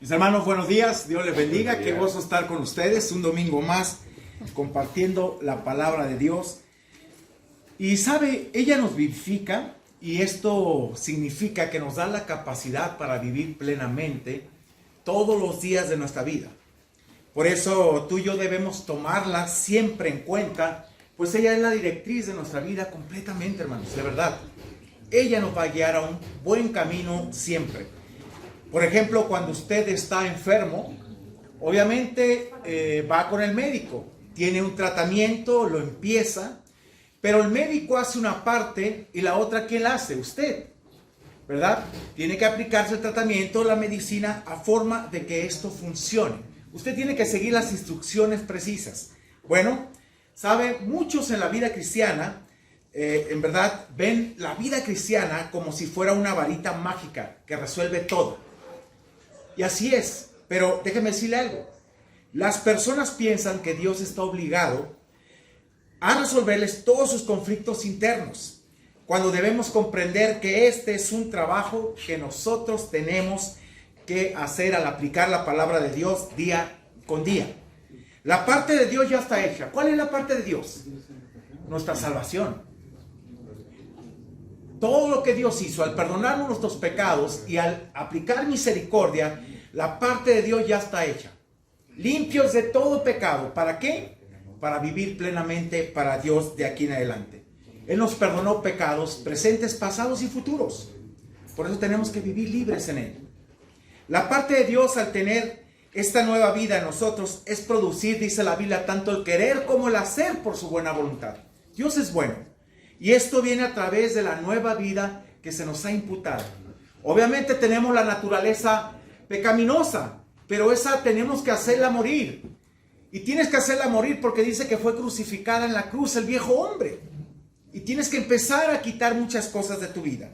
Mis hermanos, buenos días, Dios les bendiga, qué gozo estar con ustedes, un domingo más, compartiendo la palabra de Dios. Y sabe, ella nos vivifica y esto significa que nos da la capacidad para vivir plenamente todos los días de nuestra vida. Por eso tú y yo debemos tomarla siempre en cuenta, pues ella es la directriz de nuestra vida completamente, hermanos, de verdad. Ella nos va a guiar a un buen camino siempre. Por ejemplo, cuando usted está enfermo, obviamente va con el médico, tiene un tratamiento, lo empieza, pero el médico hace una parte y la otra, ¿quién la hace? Usted, ¿verdad? Tiene que aplicarse el tratamiento, la medicina, a forma de que esto funcione. Usted tiene que seguir las instrucciones precisas. Bueno, sabe, muchos en la vida cristiana, en verdad, ven la vida cristiana como si fuera una varita mágica que resuelve todo. Y así es, pero déjeme decirle algo. Las personas piensan que Dios está obligado a resolverles todos sus conflictos internos, cuando debemos comprender que este es un trabajo que nosotros tenemos que hacer al aplicar la palabra de Dios día con día. La parte de Dios ya está hecha. ¿Cuál es la parte de Dios? Nuestra salvación. Todo lo que Dios hizo al perdonarnos nuestros pecados y al aplicar misericordia, la parte de Dios ya está hecha. Limpios de todo pecado. ¿Para qué? Para vivir plenamente para Dios de aquí en adelante. Él nos perdonó pecados presentes, pasados y futuros. Por eso tenemos que vivir libres en Él. La parte de Dios al tener esta nueva vida en nosotros es producir, dice la Biblia, tanto el querer como el hacer por su buena voluntad. Dios es bueno. Y esto viene a través de la nueva vida que se nos ha imputado. Obviamente tenemos la naturaleza pecaminosa, pero esa tenemos que hacerla morir. Y tienes que hacerla morir porque dice que fue crucificada en la cruz el viejo hombre. Y tienes que empezar a quitar muchas cosas de tu vida.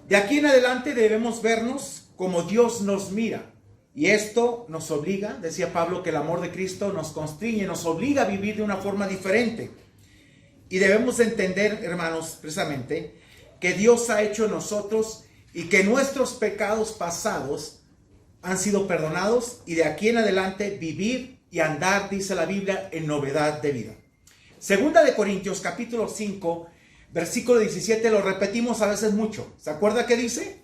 De aquí en adelante debemos vernos como Dios nos mira. Y esto nos obliga, decía Pablo, que el amor de Cristo nos constriñe, nos obliga a vivir de una forma diferente. Y debemos entender, hermanos, precisamente, que Dios ha hecho en nosotros y que nuestros pecados pasados han sido perdonados y de aquí en adelante vivir y andar, dice la Biblia, en novedad de vida. Segunda de Corintios, capítulo 5, versículo 17, lo repetimos a veces mucho. ¿Se acuerda qué dice?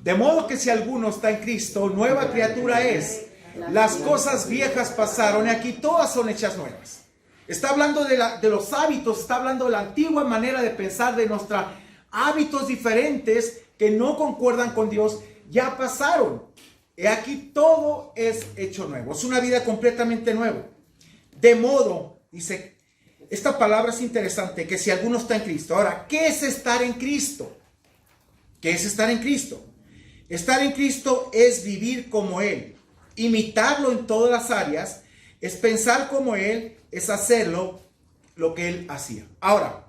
De modo que si alguno está en Cristo, nueva criatura es. Las cosas viejas pasaron y aquí todas son hechas nuevas. Está hablando de los hábitos, está hablando de la antigua manera de pensar, de nuestros hábitos diferentes que no concuerdan con Dios, ya pasaron. Y aquí todo es hecho nuevo, es una vida completamente nueva. De modo, dice, esta palabra es interesante, que si alguno está en Cristo. Ahora, ¿qué es estar en Cristo? ¿Qué es estar en Cristo? Estar en Cristo es vivir como Él, imitarlo en todas las áreas, es pensar como Él, es hacerlo lo que Él hacía. Ahora,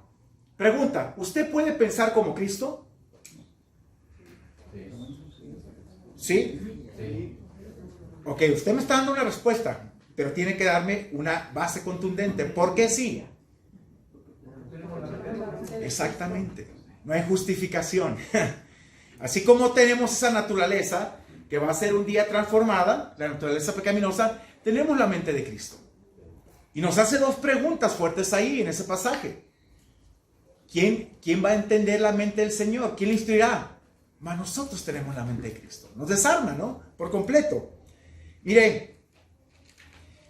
pregunta, ¿usted puede pensar como Cristo? ¿Sí? Ok, usted me está dando una respuesta, pero tiene que darme una base contundente. ¿Por qué sí? Exactamente. No hay justificación. Así como tenemos esa naturaleza que va a ser un día transformada, la naturaleza pecaminosa, tenemos la mente de Cristo. Y nos hace dos preguntas fuertes ahí en ese pasaje. ¿Quién va a entender la mente del Señor? ¿Quién le instruirá? Mas nosotros tenemos la mente de Cristo. Nos desarma, ¿no? Por completo. Mire,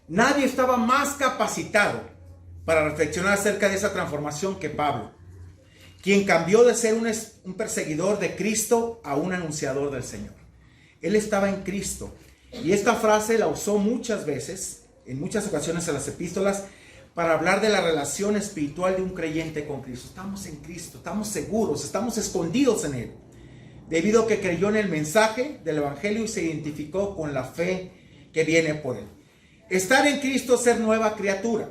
nadie estaba más capacitado para reflexionar acerca de esa transformación que Pablo, quien cambió de ser un perseguidor de Cristo a un anunciador del Señor. Él estaba en Cristo. Y esta frase la usó muchas veces, en muchas ocasiones en las epístolas, para hablar de la relación espiritual de un creyente con Cristo. Estamos en Cristo, estamos seguros, estamos escondidos en Él, debido a que creyó en el mensaje del Evangelio y se identificó con la fe que viene por Él. Estar en Cristo es ser nueva criatura.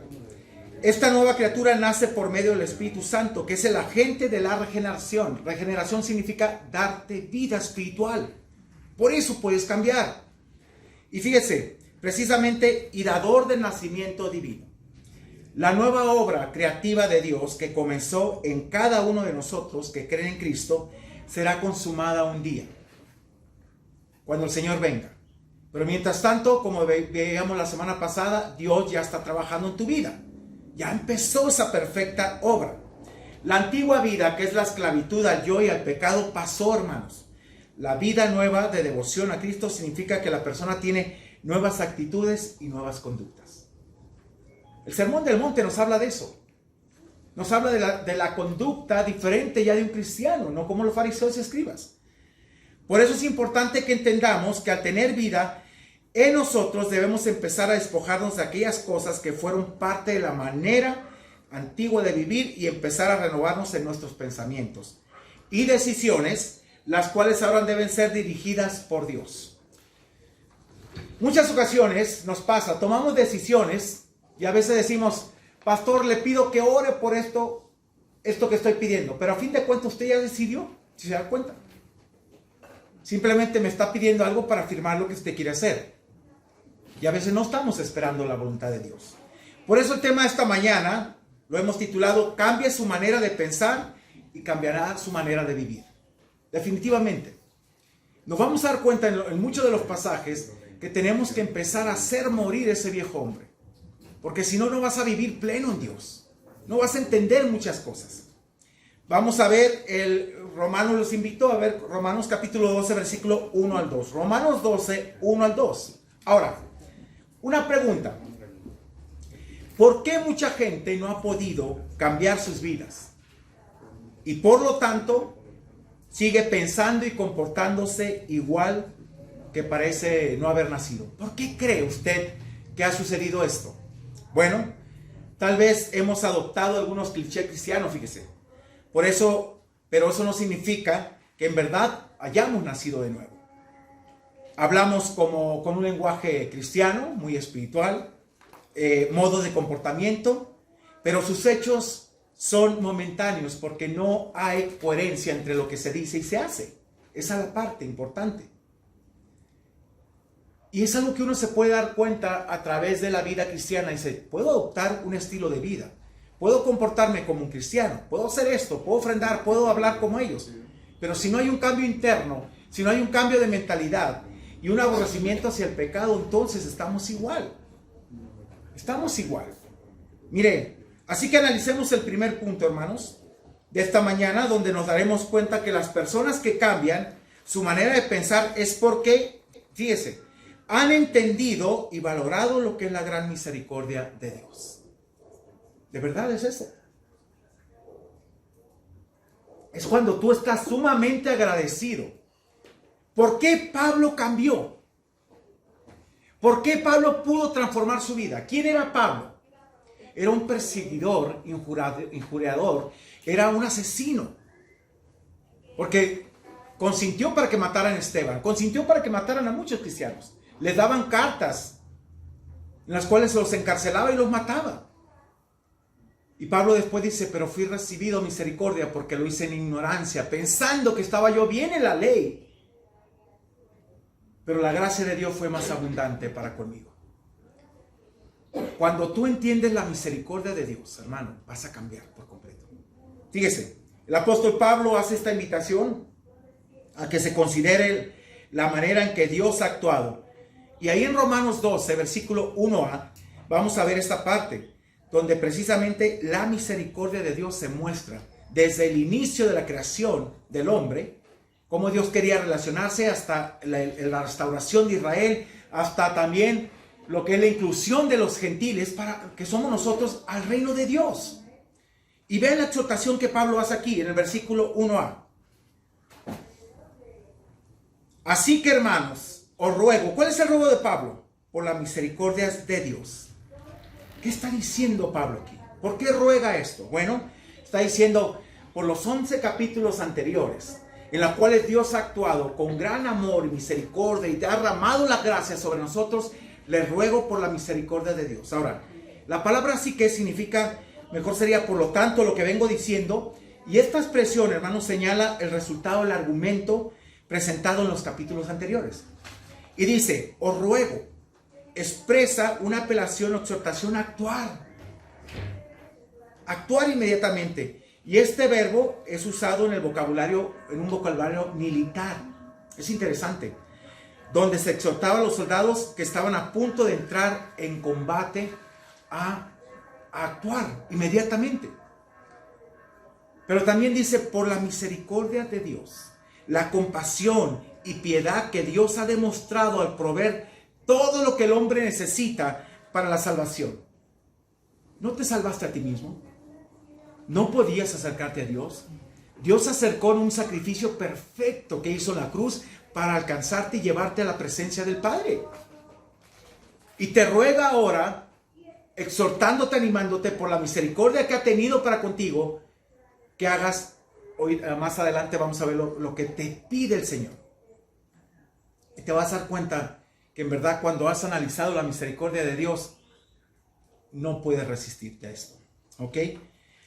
Esta nueva criatura nace por medio del Espíritu Santo, que es el agente de la regeneración. Regeneración significa darte vida espiritual. Por eso puedes cambiar. Y fíjese, precisamente, y dador del nacimiento divino. La nueva obra creativa de Dios que comenzó en cada uno de nosotros que creen en Cristo será consumada un día. cuando el Señor venga. Pero mientras tanto, como veíamos la semana pasada, Dios ya está trabajando en tu vida. Ya empezó esa perfecta obra. La antigua vida, que es la esclavitud al yo y al pecado, pasó, hermanos. La vida nueva de devoción a Cristo significa que la persona tiene nuevas actitudes y nuevas conductas. El Sermón del Monte nos habla de eso. Nos habla de la conducta diferente ya de un cristiano, no como los fariseos y escribas. Por eso es importante que entendamos que al tener vida en nosotros debemos empezar a despojarnos de aquellas cosas que fueron parte de la manera antigua de vivir y empezar a renovarnos en nuestros pensamientos y decisiones, las cuales ahora deben ser dirigidas por Dios. Muchas ocasiones nos pasa, tomamos decisiones y a veces decimos, pastor, le pido que ore por esto que estoy pidiendo, pero a fin de cuentas usted ya decidió, si se da cuenta. Simplemente me está pidiendo algo para afirmar lo que usted quiere hacer. Y a veces no estamos esperando la voluntad de Dios. Por eso el tema de esta mañana lo hemos titulado Cambie su manera de pensar y cambiará su manera de vivir. Definitivamente. Nos vamos a dar cuenta en muchos de los pasajes que tenemos que empezar a hacer morir ese viejo hombre. Porque si no, no vas a vivir pleno en Dios. No vas a entender muchas cosas. Vamos a ver, Romanos los invitó a ver Romanos capítulo 12, versículo 1 al 2. Romanos 12, 1 al 2. Ahora, una pregunta. ¿Por qué mucha gente no ha podido cambiar sus vidas? Y por lo tanto, sigue pensando y comportándose igual que parece no haber nacido. ¿Por qué cree usted que ha sucedido esto? Bueno, tal vez hemos adoptado algunos clichés cristianos, fíjese. Pero eso no significa que en verdad hayamos nacido de nuevo. Hablamos con un lenguaje cristiano, muy espiritual, modo de comportamiento, pero sus hechos son momentáneos porque no hay coherencia entre lo que se dice y se hace. Esa es la parte importante. Y es algo que uno se puede dar cuenta a través de la vida cristiana. Dice, puedo adoptar un estilo de vida. Puedo comportarme como un cristiano, puedo hacer esto, puedo ofrendar, puedo hablar como ellos. Pero si no hay un cambio interno, si no hay un cambio de mentalidad y un aborrecimiento hacia el pecado, entonces estamos igual. Estamos igual. Mire, así que analicemos el primer punto, hermanos, de esta mañana, donde nos daremos cuenta que las personas que cambian su manera de pensar es porque, fíjese, han entendido y valorado lo que es la gran misericordia de Dios. ¿De verdad es eso? Es cuando tú estás sumamente agradecido. ¿Por qué Pablo cambió? ¿Por qué Pablo pudo transformar su vida? ¿Quién era Pablo? Era un perseguidor, injuriador, era un asesino. Porque consintió para que mataran a Esteban, consintió para que mataran a muchos cristianos. Les daban cartas en las cuales los encarcelaba y los mataba. Y Pablo después dice, pero fui recibido misericordia porque lo hice en ignorancia, pensando que estaba yo bien en la ley. Pero la gracia de Dios fue más abundante para conmigo. Cuando tú entiendes la misericordia de Dios, hermano, vas a cambiar por completo. Fíjese, el apóstol Pablo hace esta invitación a que se considere la manera en que Dios ha actuado. Y ahí en Romanos 12, versículo 1a, vamos a ver esta parte, donde precisamente la misericordia de Dios se muestra desde el inicio de la creación del hombre, cómo Dios quería relacionarse hasta la restauración de Israel, hasta también lo que es la inclusión de los gentiles, para que somos nosotros al reino de Dios. Y vean la exhortación que Pablo hace aquí en el versículo 1a. Así que, hermanos, os ruego. ¿Cuál es el ruego de Pablo? Por las misericordias de Dios. ¿Qué está diciendo Pablo aquí? ¿Por qué ruega esto? Bueno, está diciendo por los 11 capítulos anteriores, en los cuales Dios ha actuado con gran amor y misericordia y ha derramado la gracia sobre nosotros, les ruego por la misericordia de Dios. Ahora, la palabra sí que significa, mejor sería por lo tanto lo que vengo diciendo, y esta expresión, hermanos, señala el resultado del argumento presentado en los capítulos anteriores. Y dice, os ruego, expresa una apelación o exhortación a actuar. Actuar inmediatamente. Y este verbo es usado en un vocabulario militar. Es interesante. donde se exhortaba a los soldados que estaban a punto de entrar en combate a actuar inmediatamente. Pero también dice, por la misericordia de Dios, la compasión y piedad que Dios ha demostrado al proveer todo lo que el hombre necesita para la salvación. ¿No te salvaste a ti mismo? ¿No podías acercarte a Dios? Dios se acercó en un sacrificio perfecto que hizo en la cruz para alcanzarte y llevarte a la presencia del Padre. Y te ruega ahora, exhortándote, animándote por la misericordia que ha tenido para contigo, que hagas, hoy más adelante vamos a ver lo que te pide el Señor. Y te vas a dar cuenta que en verdad cuando has analizado la misericordia de Dios, no puedes resistirte a esto. ¿Ok?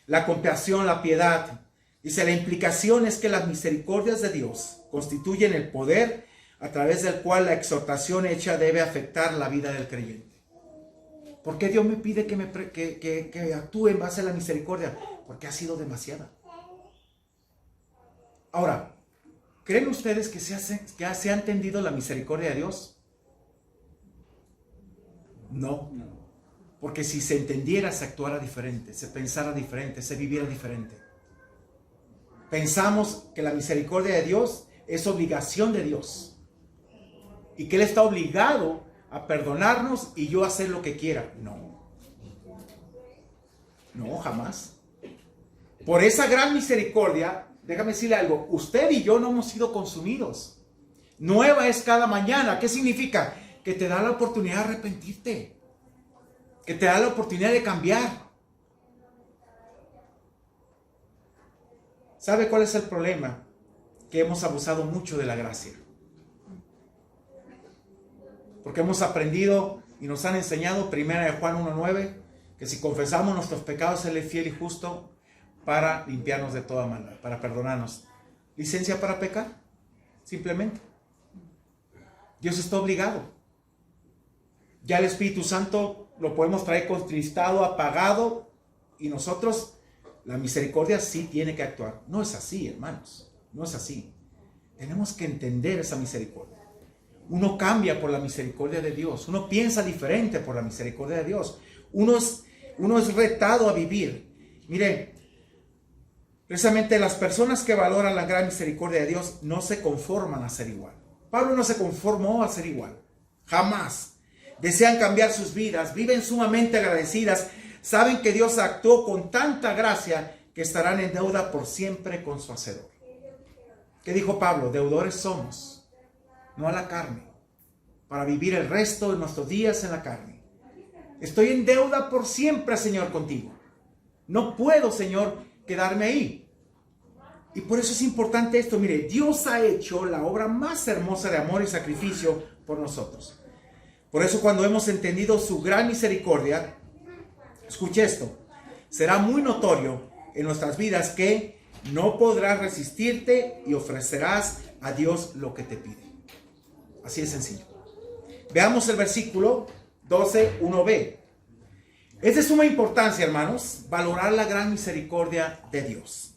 La compasión, la piedad. Dice, la implicación es que las misericordias de Dios constituyen el poder a través del cual la exhortación hecha debe afectar la vida del creyente. ¿Por qué Dios me pide que actúe en base a la misericordia? Porque ha sido demasiada. Ahora, ¿creen ustedes que se ha entendido la misericordia de Dios? No. Porque si se entendiera, se actuara diferente, se pensara diferente, se viviera diferente. Pensamos que la misericordia de Dios es obligación de Dios. Y que Él está obligado a perdonarnos y yo hacer lo que quiera. No. No, jamás. Por esa gran misericordia, déjame decirle algo, usted y yo no hemos sido consumidos. Nueva es cada mañana. ¿Qué significa? Que te da la oportunidad de arrepentirte. Que te da la oportunidad de cambiar. ¿Sabe cuál es el problema? Que hemos abusado mucho de la gracia. Porque hemos aprendido y nos han enseñado, 1 Juan 1:9, que si confesamos nuestros pecados, Él es fiel y justo para limpiarnos de toda maldad, para perdonarnos. ¿Licencia para pecar? Simplemente. Dios está obligado. Ya el Espíritu Santo lo podemos traer contristado, apagado, y nosotros, la misericordia sí tiene que actuar. No es así, hermanos, no es así. Tenemos que entender esa misericordia. Uno cambia por la misericordia de Dios, uno piensa diferente por la misericordia de Dios, uno es retado a vivir. Mire, precisamente las personas que valoran la gran misericordia de Dios no se conforman a ser igual. Pablo no se conformó a ser igual, jamás. Desean cambiar sus vidas, viven sumamente agradecidas, saben que Dios actuó con tanta gracia que estarán en deuda por siempre con su Hacedor. ¿Qué dijo Pablo? Deudores somos, no a la carne, para vivir el resto de nuestros días en la carne. Estoy en deuda por siempre, Señor, contigo. No puedo, Señor, quedarme ahí. Y por eso es importante esto. Mire, Dios ha hecho la obra más hermosa de amor y sacrificio por nosotros. Por eso cuando hemos entendido su gran misericordia, escuche esto, será muy notorio en nuestras vidas que no podrás resistirte y ofrecerás a Dios lo que te pide. Así de sencillo. Veamos el versículo 12:1b. Es de suma importancia, hermanos, valorar la gran misericordia de Dios.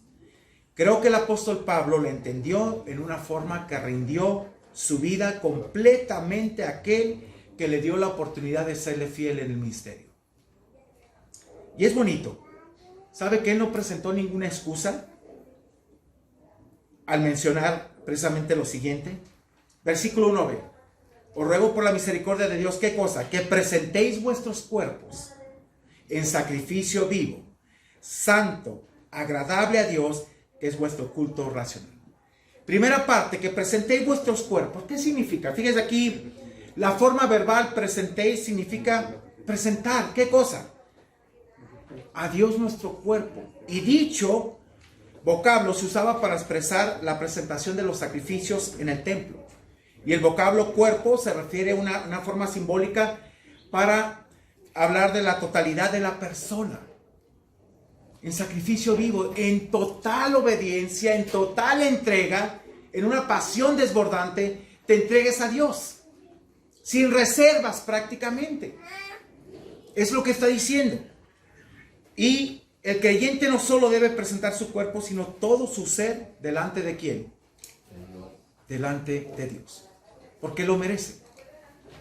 Creo que el apóstol Pablo le entendió en una forma que rindió su vida completamente a aquel que le dio la oportunidad de serle fiel en el ministerio. Y es bonito. ¿Sabe que él no presentó ninguna excusa al mencionar precisamente lo siguiente? Versículo 1b. Os ruego por la misericordia de Dios, ¿qué cosa? Que presentéis vuestros cuerpos en sacrificio vivo, santo, agradable a Dios, que es vuestro culto racional. Primera parte, que presentéis vuestros cuerpos. ¿Qué significa? Fíjense aquí, la forma verbal presentéis significa presentar. ¿Qué cosa? A Dios nuestro cuerpo. Y dicho vocablo se usaba para expresar la presentación de los sacrificios en el templo. Y el vocablo cuerpo se refiere a una forma simbólica para hablar de la totalidad de la persona. En sacrificio vivo, en total obediencia, en total entrega, en una pasión desbordante, te entregues a Dios. Sin reservas prácticamente. Es lo que está diciendo. Y el creyente no solo debe presentar su cuerpo, sino todo su ser delante de ¿quién? Delante de Dios. porque lo merece.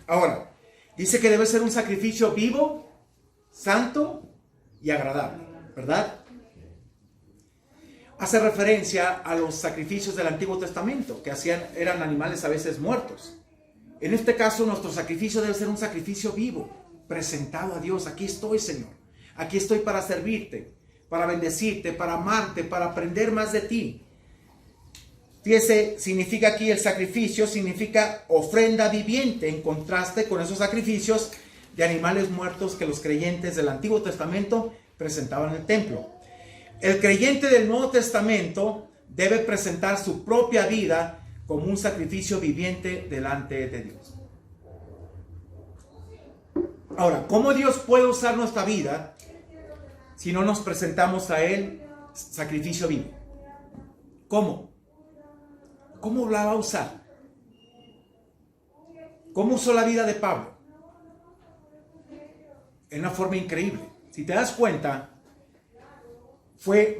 Ahora, dice que debe ser un sacrificio vivo, santo y agradable, ¿verdad? Hace referencia a los sacrificios del Antiguo Testamento, que eran animales a veces muertos. En este caso, nuestro sacrificio debe ser un sacrificio vivo, presentado a Dios. Aquí estoy, Señor. Aquí estoy para servirte, para bendecirte, para amarte, para aprender más de ti. Fíjese, significa aquí el sacrificio, significa ofrenda viviente, en contraste con esos sacrificios de animales muertos que los creyentes del Antiguo Testamento presentaban en el templo. El creyente del Nuevo Testamento debe presentar su propia vida como un sacrificio viviente delante de Dios. Ahora, ¿cómo Dios puede usar nuestra vida si no nos presentamos a Él sacrificio vivo? ¿Cómo? ¿Cómo la va a usar? ¿Cómo usó la vida de Pablo? En una forma increíble. Si te das cuenta, fue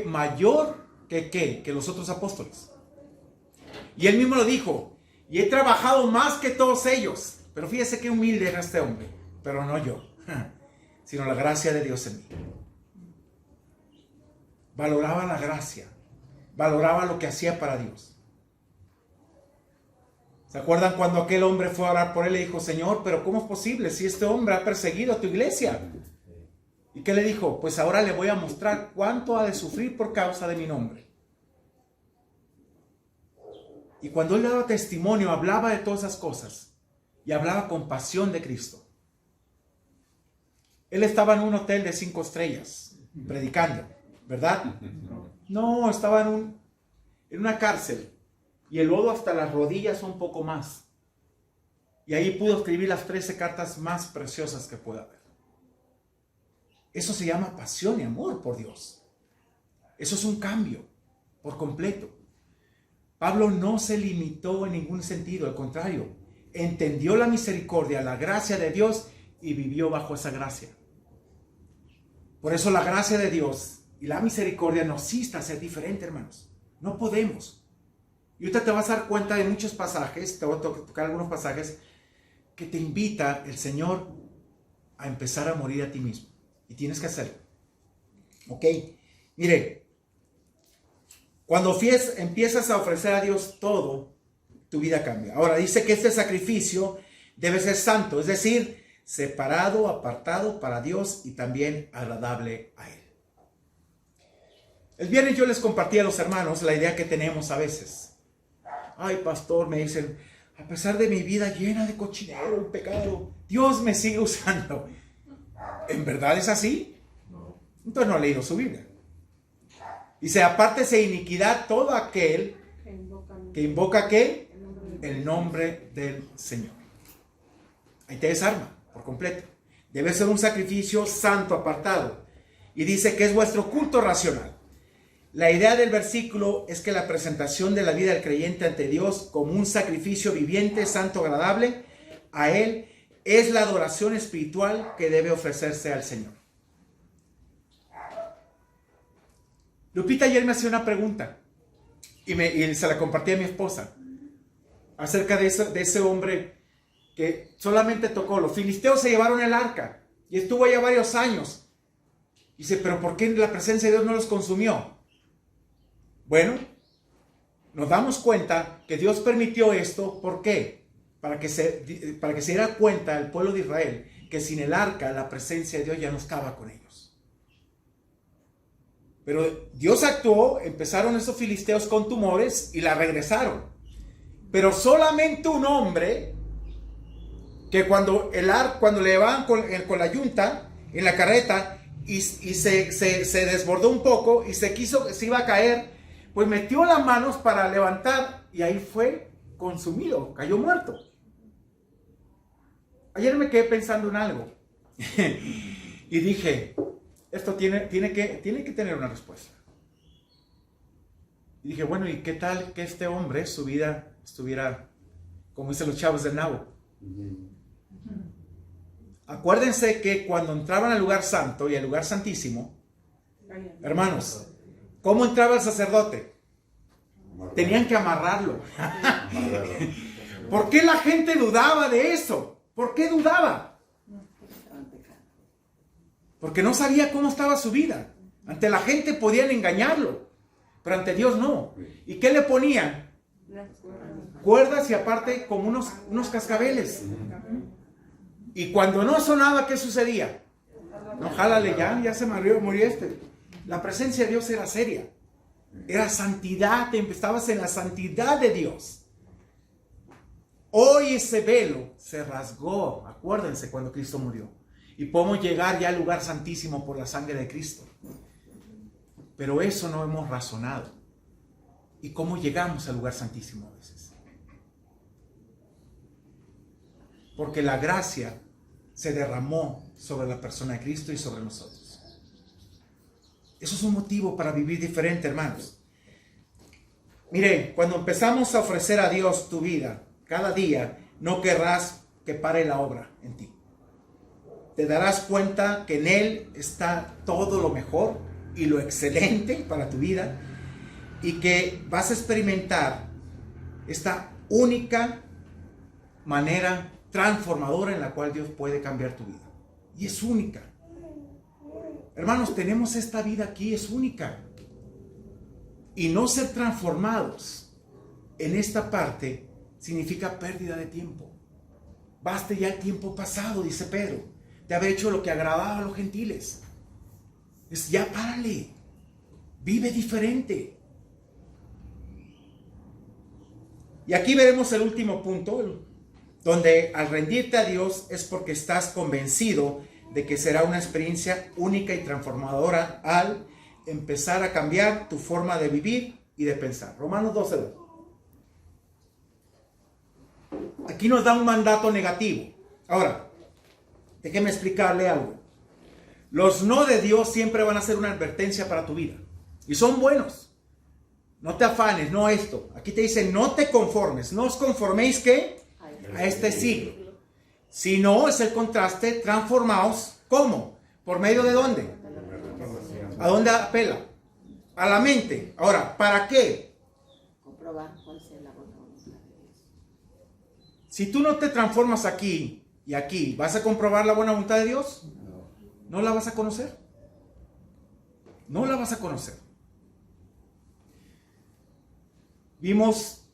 mayor que los otros apóstoles. Y él mismo lo dijo, y he trabajado más que todos ellos. Pero fíjese qué humilde era este hombre, pero no yo, sino la gracia de Dios en mí. Valoraba la gracia, valoraba lo que hacía para Dios. ¿Se acuerdan cuando aquel hombre fue a orar por él y le dijo, Señor, pero ¿cómo es posible si este hombre ha perseguido a tu iglesia? ¿Y qué le dijo? Pues ahora le voy a mostrar cuánto ha de sufrir por causa de mi nombre. Y cuando él daba testimonio, hablaba de todas esas cosas y hablaba con pasión de Cristo. Él estaba en un hotel de 5 estrellas predicando, ¿verdad? No, estaba en una cárcel y el lodo hasta las rodillas un poco más. Y ahí pudo escribir las 13 cartas más preciosas que pueda haber. Eso se llama pasión y amor por Dios. Eso es un cambio por completo. Pablo no se limitó en ningún sentido, al contrario, entendió la misericordia, la gracia de Dios y vivió bajo esa gracia. Por eso la gracia de Dios y la misericordia nos insta a ser diferentes, hermanos. No podemos. Y ahorita te vas a dar cuenta de muchos pasajes, te voy a tocar algunos pasajes que te invita el Señor a empezar a morir a ti mismo. Y tienes que hacerlo. ¿Ok? Mire, cuando empiezas a ofrecer a Dios todo, tu vida cambia. Ahora dice que este sacrificio debe ser santo, es decir, separado, apartado para Dios y también agradable a Él. El viernes yo les compartí a los hermanos la idea que tenemos a veces. Ay, pastor, me dicen, a pesar de mi vida llena de cochinero y pecado, Dios me sigue usando. ¿En verdad es así? Entonces no ha leído su Biblia. Dice, apártese de iniquidad todo aquel que invoca ¿qué? El nombre del Señor. Ahí te desarma por completo. Debe ser un sacrificio santo, apartado. Y dice que es vuestro culto racional. La idea del versículo es que la presentación de la vida del creyente ante Dios como un sacrificio viviente, santo, agradable a Él, es la adoración espiritual que debe ofrecerse al Señor. Lupita ayer me hacía una pregunta y se la compartí a mi esposa acerca de ese hombre que solamente tocó. Los filisteos se llevaron el arca y estuvo allá varios años. Dice, pero ¿por qué la presencia de Dios no los consumió? Bueno, nos damos cuenta que Dios permitió esto. ¿Por qué? Para que se diera cuenta el pueblo de Israel que sin el arca la presencia de Dios ya no estaba con ellos. Pero Dios actuó, empezaron esos filisteos con tumores y la regresaron. Pero solamente un hombre que cuando le llevaban con la yunta en la carreta y se desbordó un poco y se iba a caer, pues metió las manos para levantar y ahí fue consumido, cayó muerto. Ayer me quedé pensando en algo y dije, esto tiene que tener una respuesta. Y dije, bueno, ¿y qué tal que este hombre, su vida estuviera, como dicen los chavos del Nabo? Acuérdense que cuando entraban al lugar santo y al lugar santísimo, hermanos, ¿cómo entraba el sacerdote? Tenían que amarrarlo. ¿Por qué la gente dudaba de eso? ¿Por qué dudaba? Porque no sabía cómo estaba su vida. Ante la gente podían engañarlo, pero ante Dios no. ¿Y qué le ponían? Cuerdas y aparte como unos cascabeles. Y cuando no sonaba, ¿qué sucedía? No, jálale ya se murió este. La presencia de Dios era seria. Era santidad, estabas en la santidad de Dios. Hoy ese velo se rasgó, acuérdense, cuando Cristo murió. Y podemos llegar ya al lugar santísimo por la sangre de Cristo. Pero eso no hemos razonado. ¿Y cómo llegamos al lugar santísimo a veces? Porque la gracia se derramó sobre la persona de Cristo y sobre nosotros. Eso es un motivo para vivir diferente, hermanos. Mire, cuando empezamos a ofrecer a Dios tu vida, cada día, no querrás que pare la obra en ti. Te darás cuenta que en Él está todo lo mejor y lo excelente para tu vida, y que vas a experimentar esta única manera transformadora en la cual Dios puede cambiar tu vida. Y es única. Hermanos, tenemos esta vida aquí, es única. Y no ser transformados en esta parte significa pérdida de tiempo. Baste ya el tiempo pasado, dice Pedro, de haber hecho lo que agradaba a los gentiles. Es ya párale. Vive diferente. Y aquí veremos el último punto, donde al rendirte a Dios es porque estás convencido de que será una experiencia única y transformadora al empezar a cambiar tu forma de vivir y de pensar. Romanos 12:2. Aquí nos da un mandato negativo. Ahora, déjeme explicarle algo. Los no de Dios siempre van a ser una advertencia para tu vida. Y son buenos. No te afanes, no esto. Aquí te dice, no te conformes. No os conforméis, ¿qué? A este siglo. Si no, es el contraste, transformaos. ¿Cómo? ¿Por medio de dónde? ¿A dónde apela? A la mente. Ahora, ¿para qué? Comprobar cuál sea la voluntad de Dios. Si tú no te transformas aquí y aquí, ¿vas a comprobar la buena voluntad de Dios? No la vas a conocer. No la vas a conocer. Vimos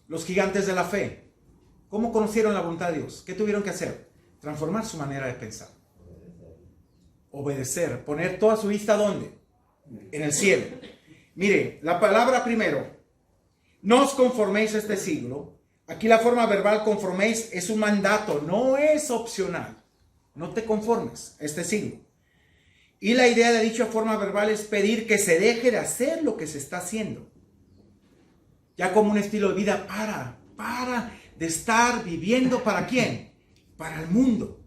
los gigantes de la fe. ¿Cómo conocieron la voluntad de Dios? ¿Qué tuvieron que hacer? Transformar su manera de pensar. Obedecer. Poner toda su vista ¿dónde? En el cielo. Mire, la palabra primero. No os conforméis a este siglo. Aquí la forma verbal conforméis es un mandato. No es opcional. No te conformes a este siglo. Y la idea de dicha forma verbal es pedir que se deje de hacer lo que se está haciendo. Ya como un estilo de vida para de estar viviendo ¿para quién? Para el mundo.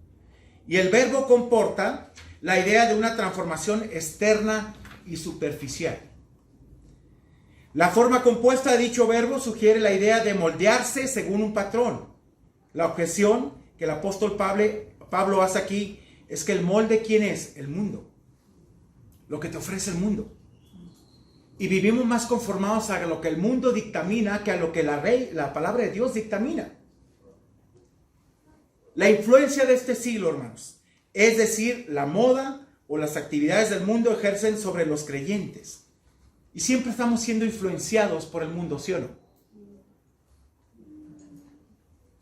Y el verbo comporta la idea de una transformación externa y superficial. La forma compuesta de dicho verbo sugiere la idea de moldearse según un patrón. La objeción que el apóstol Pablo hace aquí es que el molde, ¿quién es? El mundo. Lo que te ofrece el mundo. Y vivimos más conformados a lo que el mundo dictamina que a lo que la palabra de Dios dictamina. La influencia de este siglo, hermanos, es decir, la moda o las actividades del mundo ejercen sobre los creyentes. Y siempre estamos siendo influenciados por el mundo, ¿sí o no?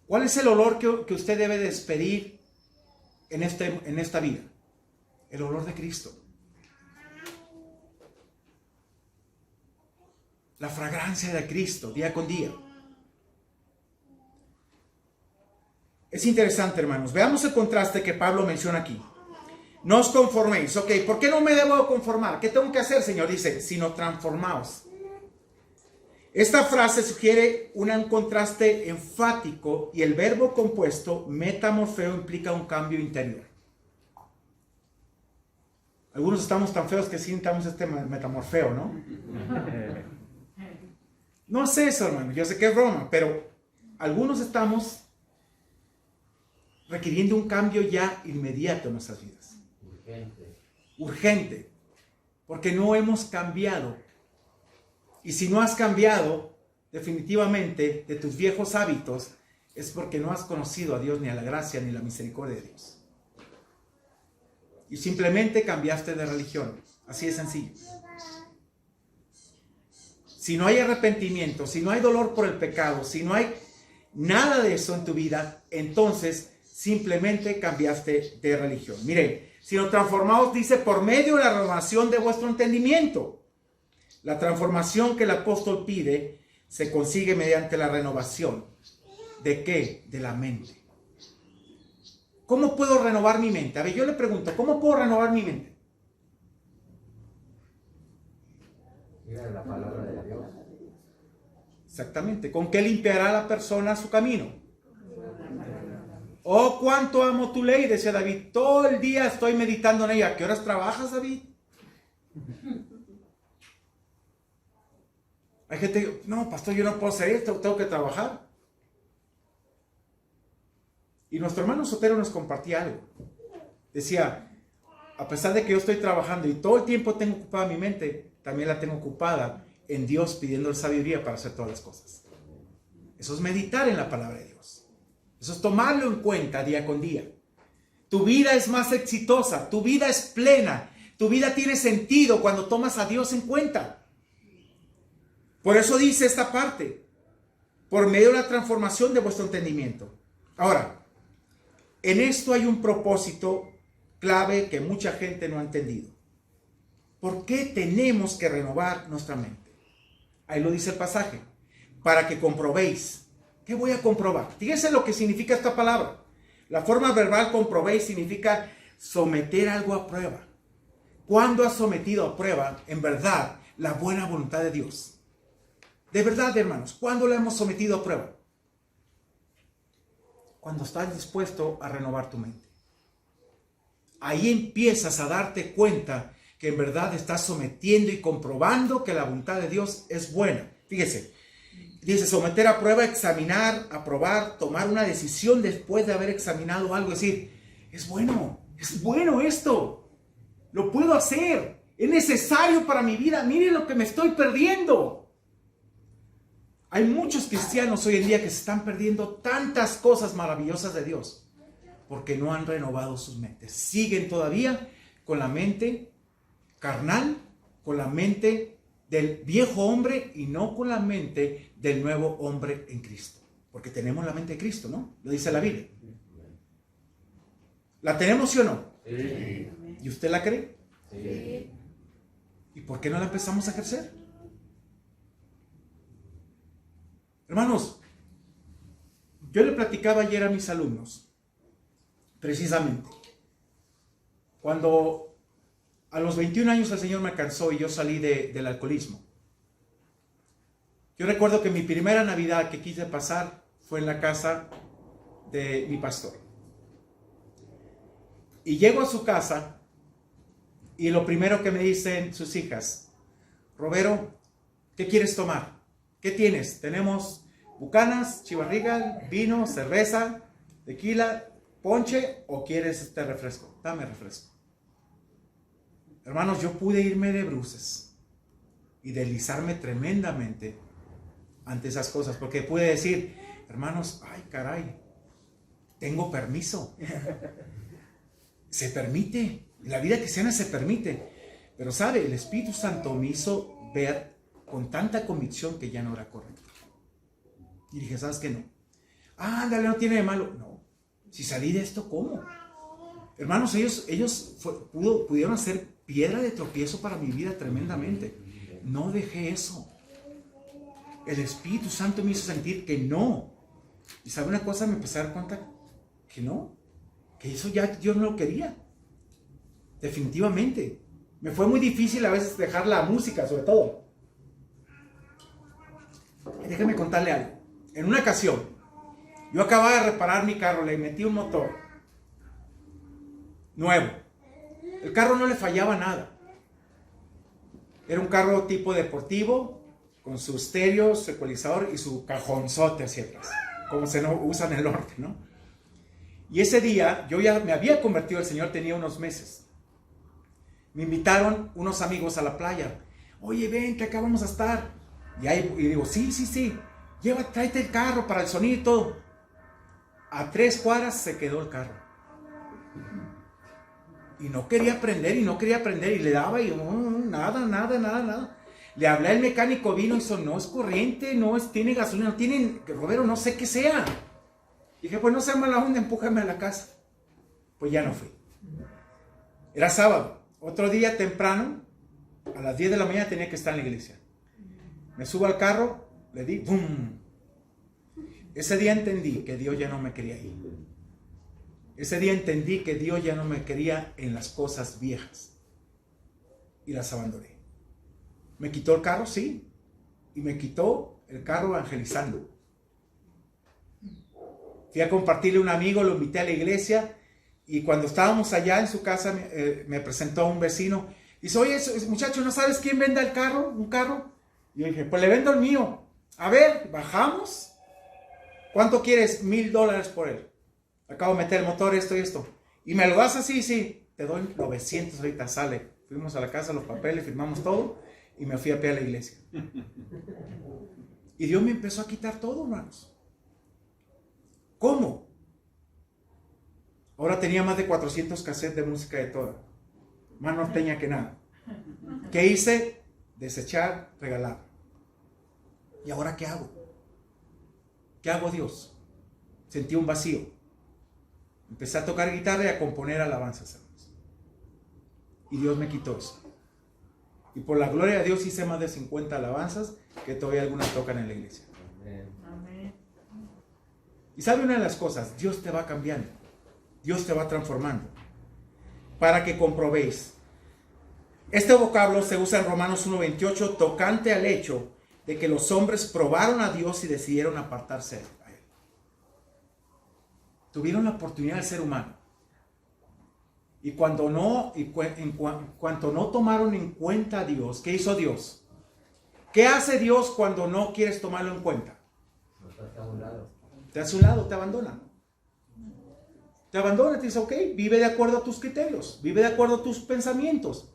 ¿Cuál es el olor que usted debe despedir en esta vida? El olor de Cristo. La fragancia de Cristo, día con día. Es interesante, hermanos. Veamos el contraste que Pablo menciona aquí. No os conforméis. Ok, ¿por qué no me debo conformar? ¿Qué tengo que hacer, Señor? Dice, sino transformaos. Esta frase sugiere un contraste enfático y el verbo compuesto metamorfeo implica un cambio interior. Algunos estamos tan feos que sintamos este metamorfeo, ¿no? No es eso, hermano. Yo sé que es broma, pero algunos estamos requiriendo un cambio ya inmediato en nuestras vidas. Urgente. Porque no hemos cambiado. Y si no has cambiado definitivamente de tus viejos hábitos, es porque no has conocido a Dios, ni a la gracia, ni la misericordia de Dios. Y simplemente cambiaste de religión. Así de sencillo. Si no hay arrepentimiento, si no hay dolor por el pecado, si no hay nada de eso en tu vida, entonces simplemente cambiaste de religión. Miren, sino transformados, dice, por medio de la renovación de vuestro entendimiento. La transformación que el apóstol pide se consigue mediante la renovación. ¿De qué? De la mente. ¿Cómo puedo renovar mi mente? A ver, yo le pregunto, ¿cómo puedo renovar mi mente? Mira la palabra de Dios. Exactamente. ¿Con qué limpiará la persona su camino? Oh, cuánto amo tu ley, decía David. Todo el día estoy meditando en ella. ¿A qué horas trabajas, David? Hay gente que, no, pastor, yo no puedo hacer esto, tengo que trabajar. Y nuestro hermano Sotero nos compartía algo. Decía, a pesar de que yo estoy trabajando y todo el tiempo tengo ocupada mi mente, también la tengo ocupada en Dios pidiendo sabiduría para hacer todas las cosas. Eso es meditar en la palabra de Dios. Eso es tomarlo en cuenta día con día. Tu vida es más exitosa, tu vida es plena, tu vida tiene sentido cuando tomas a Dios en cuenta. Por eso dice esta parte, por medio de la transformación de vuestro entendimiento. Ahora, en esto hay un propósito clave que mucha gente no ha entendido. ¿Por qué tenemos que renovar nuestra mente? Ahí lo dice el pasaje. Para que comprobéis. ¿Qué voy a comprobar? Fíjense lo que significa esta palabra. La forma verbal comprobéis significa someter algo a prueba. ¿Cuándo has sometido a prueba, en verdad, la buena voluntad de Dios? De verdad, hermanos, ¿cuándo la hemos sometido a prueba? Cuando estás dispuesto a renovar tu mente. Ahí empiezas a darte cuenta que en verdad estás sometiendo y comprobando que la voluntad de Dios es buena. Fíjese, dice someter a prueba, examinar, aprobar, tomar una decisión después de haber examinado algo. Es decir, es bueno esto, lo puedo hacer, es necesario para mi vida, miren lo que me estoy perdiendo. Hay muchos cristianos hoy en día que se están perdiendo tantas cosas maravillosas de Dios porque no han renovado sus mentes. Siguen todavía con la mente carnal, con la mente del viejo hombre y no con la mente del nuevo hombre en Cristo. Porque tenemos la mente de Cristo, ¿no? Lo dice la Biblia. ¿La tenemos, sí o no? Sí. ¿Y usted la cree? Sí. ¿Y por qué no la empezamos a ejercer? Hermanos, yo le platicaba ayer a mis alumnos, precisamente, cuando a los 21 años el Señor me alcanzó y yo salí del alcoholismo. Yo recuerdo que mi primera Navidad que quise pasar fue en la casa de mi pastor. Y llego a su casa y lo primero que me dicen sus hijas, Robero, ¿qué quieres tomar? ¿Qué tienes? Tenemos bucanas, chivarriga, vino, cerveza, tequila, ponche, ¿o quieres este refresco? Dame refresco. Hermanos, yo pude irme de bruces y deslizarme tremendamente ante esas cosas, porque pude decir, hermanos, ay caray, tengo permiso. Se permite, en la vida cristiana se permite. Pero sabe, el Espíritu Santo me hizo ver con tanta convicción que ya no era correcto. Y dije, ¿sabes qué? No. Ándale, no tiene de malo. No. Si salí de esto, ¿cómo? Hermanos, ellos pudieron hacer piedra de tropiezo para mi vida tremendamente. No dejé eso. El Espíritu Santo me hizo sentir que no. Y ¿sabe una cosa? Me empecé a dar cuenta que no. Que eso ya Dios no lo quería. Definitivamente. Me fue muy difícil a veces dejar la música, sobre todo. Déjeme contarle algo. En una ocasión, yo acababa de reparar mi carro, le metí un motor nuevo. El carro no le fallaba nada. Era un carro tipo deportivo, con su estéreo, su ecualizador y su cajonzote hacia atrás, como se usa en el norte, ¿no? Y ese día, yo ya me había convertido al Señor, tenía unos meses. Me invitaron unos amigos a la playa. Oye, ven, que acá vamos a estar. Y digo, sí. Tráete el carro para el sonido y todo. A 3 cuadras se quedó el carro. Y no quería prender, y no quería prender, y le daba, y nada. Le hablé al mecánico, vino y dijo, no es corriente, tiene gasolina, no tiene, Roberto, no sé qué sea. Dije, pues no sea mala onda, empújame a la casa. Pues ya no fui. Era sábado. Otro día temprano, a las 10 de la mañana tenía que estar en la iglesia. Me subo al carro, le di, ¡bum! Ese día entendí que Dios ya no me quería ir. Ese día entendí que Dios ya no me quería en las cosas viejas. Y las abandoné. ¿Me quitó el carro? Sí. Y me quitó el carro evangelizando. Fui a compartirle a un amigo, lo invité a la iglesia. Y cuando estábamos allá en su casa, me presentó a un vecino. Dice, oye, muchacho, ¿no sabes quién vende el carro? ¿Un carro? Y yo dije, pues le vendo el mío. A ver, bajamos. ¿Cuánto quieres? $1,000 por él. Acabo de meter el motor, esto y esto. ¿Y me lo das así? Sí. Te doy 900 ahorita, sale. Fuimos a la casa, los papeles, firmamos todo. Y me fui a pie a la iglesia. Y Dios me empezó a quitar todo, hermanos. ¿Cómo? Ahora tenía más de 400 cassettes de música de toda. Más norteña que nada. ¿Qué hice? Desechar, regalar. ¿Y ahora qué hago? ¿Qué hago, Dios? Sentí un vacío. Empecé a tocar guitarra y a componer alabanzas, hermanos. Y Dios me quitó eso. Y por la gloria de Dios hice más de 50 alabanzas que todavía algunas tocan en la iglesia. Amén. Y sabe una de las cosas, Dios te va cambiando. Dios te va transformando. Para que comprobéis. Este vocablo se usa en Romanos 1:28 tocante al hecho de que los hombres probaron a Dios y decidieron apartarse a Él. Tuvieron la oportunidad de ser humano. Y cuando no, cuanto no tomaron en cuenta a Dios, ¿qué hizo Dios? ¿Qué hace Dios cuando no quieres tomarlo en cuenta? Está a un lado. Te hace un lado, te abandona. Te abandona, te dice, ok, vive de acuerdo a tus criterios, vive de acuerdo a tus pensamientos.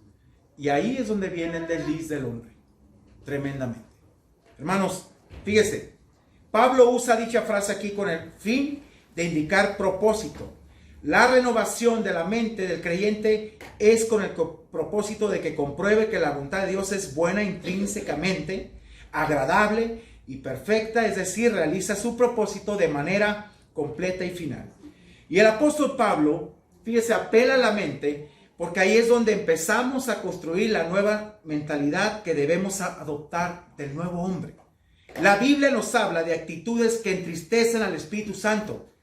Y ahí es donde viene el desliz del hombre, tremendamente. Hermanos, fíjese, Pablo usa dicha frase aquí con el fin de indicar propósito. La renovación de la mente del creyente es con el propósito de que compruebe que la voluntad de Dios es buena intrínsecamente, agradable y perfecta, es decir, realiza su propósito de manera completa y final. Y el apóstol Pablo, fíjese, apela a la mente, porque ahí es donde empezamos a construir la nueva mentalidad que debemos adoptar del nuevo hombre. La Biblia nos habla de actitudes que entristecen al Espíritu Santo.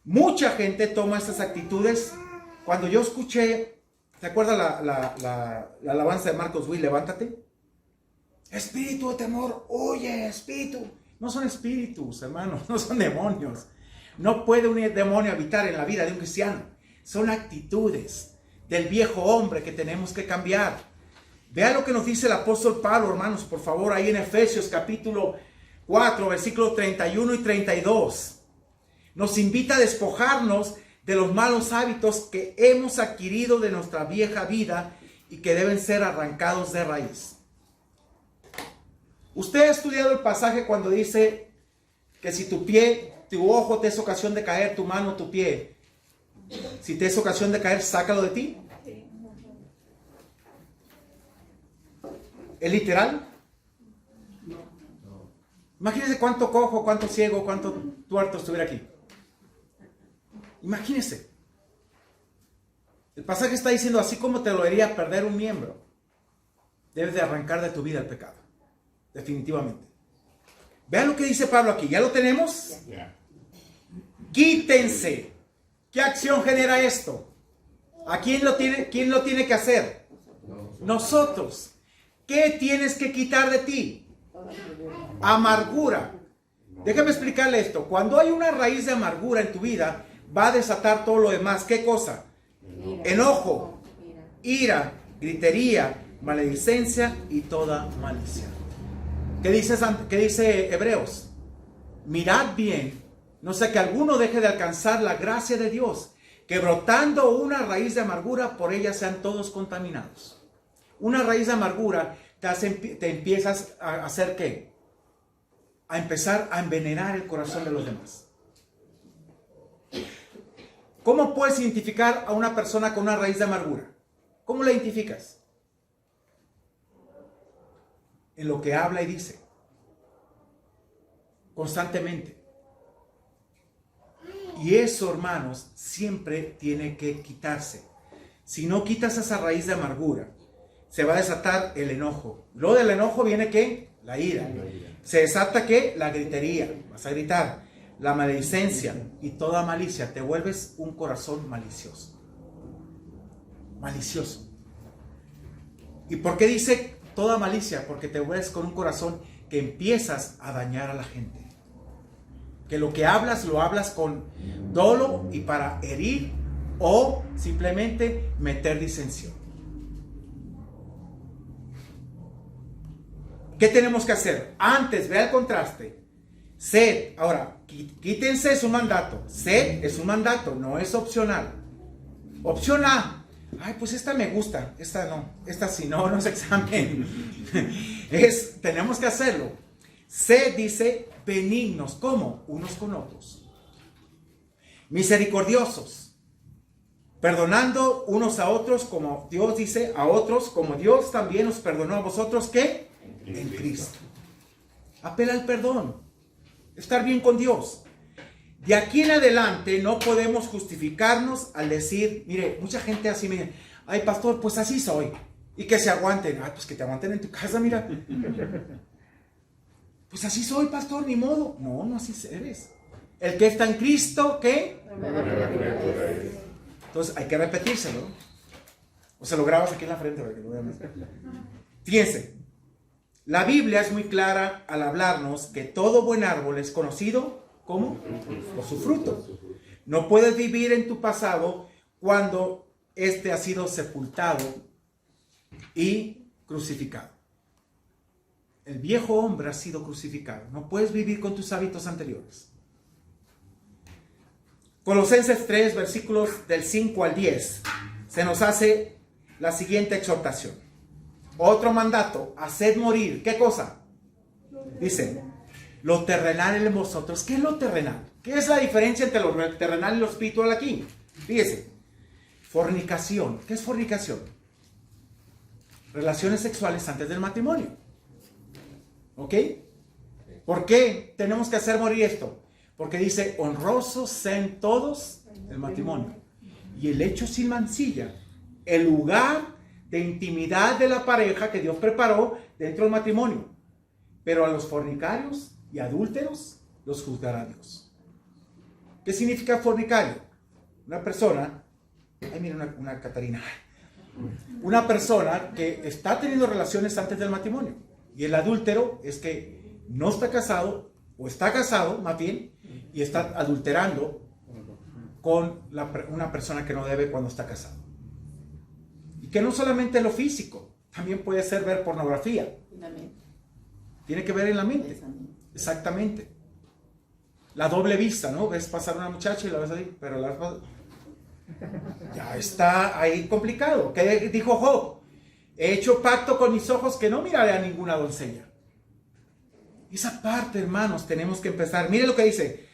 Mucha gente toma estas actitudes. Cuando yo escuché, ¿te acuerdas la alabanza de Marcos Witt, levántate? Espíritu de temor, oye, espíritu. No son espíritus, hermanos, no son demonios. No puede un demonio habitar en la vida de un cristiano. Son actitudes del viejo hombre que tenemos que cambiar. Vea lo que nos dice el apóstol Pablo, hermanos, por favor, ahí en Efesios capítulo 4, versículos 31 y 32. Nos invita a despojarnos de los malos hábitos que hemos adquirido de nuestra vieja vida y que deben ser arrancados de raíz. Usted ha estudiado el pasaje cuando dice que si tu pie, tu ojo te es ocasión de caer, tu mano, tu pie, si te es ocasión de caer, sácalo de ti. ¿Es literal? Imagínese cuánto cojo, cuánto ciego, cuánto tuerto estuviera aquí. Imagínese. El pasaje está diciendo, así como te lo haría perder un miembro, debes de arrancar de tu vida el pecado. Definitivamente. Vean lo que dice Pablo aquí. ¿Ya lo tenemos? Ya. Quítense. ¿Qué acción genera esto? ¿A quién lo tiene que hacer? Nosotros. ¿Qué tienes que quitar de ti? Amargura. Déjame explicarle esto. Cuando hay una raíz de amargura en tu vida, va a desatar todo lo demás. ¿Qué cosa? Enojo, ira, gritería, maledicencia y toda malicia. ¿Qué dice Hebreos? Mirad bien, no sea que alguno deje de alcanzar la gracia de Dios, que brotando una raíz de amargura, por ella sean todos contaminados. Una raíz de amargura te empiezas a hacer ¿qué? A empezar a envenenar el corazón de los demás. ¿Cómo puedes identificar a una persona con una raíz de amargura? ¿Cómo la identificas? En lo que habla y dice. Constantemente. Y eso, hermanos, siempre tiene que quitarse. Si no quitas esa raíz de amargura, se va a desatar el enojo. Luego del enojo viene ¿qué? La ira. Se desata ¿qué? La gritería. Vas a gritar. La maledicencia y toda malicia. Te vuelves un corazón malicioso. Malicioso. ¿Y por qué dice toda malicia? Porque te vuelves con un corazón que empiezas a dañar a la gente. Que lo que hablas, lo hablas con dolo y para herir o simplemente meter disensión. ¿Qué tenemos que hacer? Antes, vea el contraste. Sed, ahora, quítense su mandato. Sed es un mandato, no es opcional. Opción A. Ay, pues esta me gusta, esta no, esta sí, no es examen. Tenemos que hacerlo. Sed dice benignos, ¿cómo? Unos con otros. Misericordiosos. Perdonando unos a otros como Dios dice a otros, como Dios también os perdonó a vosotros, ¿qué? En Cristo. Apela al perdón. Estar bien con Dios. De aquí en adelante no podemos justificarnos al decir, mire, mucha gente así me dice, ay pastor, pues así soy. Y que se aguanten. Ay, pues que te aguanten en tu casa, mira. Pues así soy, pastor, ni modo. No, no así eres. El que está en Cristo, ¿qué? Entonces hay que repetírselo. O se lo grabas aquí en la frente para que lo vean más. Fíjense, la Biblia es muy clara al hablarnos que todo buen árbol es conocido, ¿cómo? Por su fruto. No puedes vivir en tu pasado cuando este ha sido sepultado y crucificado. El viejo hombre ha sido crucificado. No puedes vivir con tus hábitos anteriores. Colosenses 3, versículos del 5 al 10, se nos hace la siguiente exhortación. Otro mandato, haced morir. ¿Qué cosa? Dice, lo terrenal en vosotros. ¿Qué es lo terrenal? ¿Qué es la diferencia entre lo terrenal y lo espiritual aquí? Fíjese, fornicación. ¿Qué es fornicación? Relaciones sexuales antes del matrimonio. ¿Ok? ¿Por qué tenemos que hacer morir esto? Porque dice, honrosos sean todos el matrimonio. Y el hecho sin mancilla, el lugar de intimidad de la pareja que Dios preparó dentro del matrimonio. Pero a los fornicarios y adúlteros los juzgará Dios. ¿Qué significa fornicario? Una persona, ay mira una Catarina, una persona que está teniendo relaciones antes del matrimonio. Y el adúltero es que no está casado, o está casado más bien, y está adulterando con una persona que no debe cuando está casado. Y que no solamente lo físico, también puede ser ver pornografía. Tiene que ver en la mente. Exactamente. La doble vista, ¿no? Ves pasar una muchacha y la ves ahí, pero ya está ahí complicado. ¿Qué dijo Job? He hecho pacto con mis ojos que no miraré a ninguna doncella. Esa parte, hermanos, tenemos que empezar. Mire lo que dice.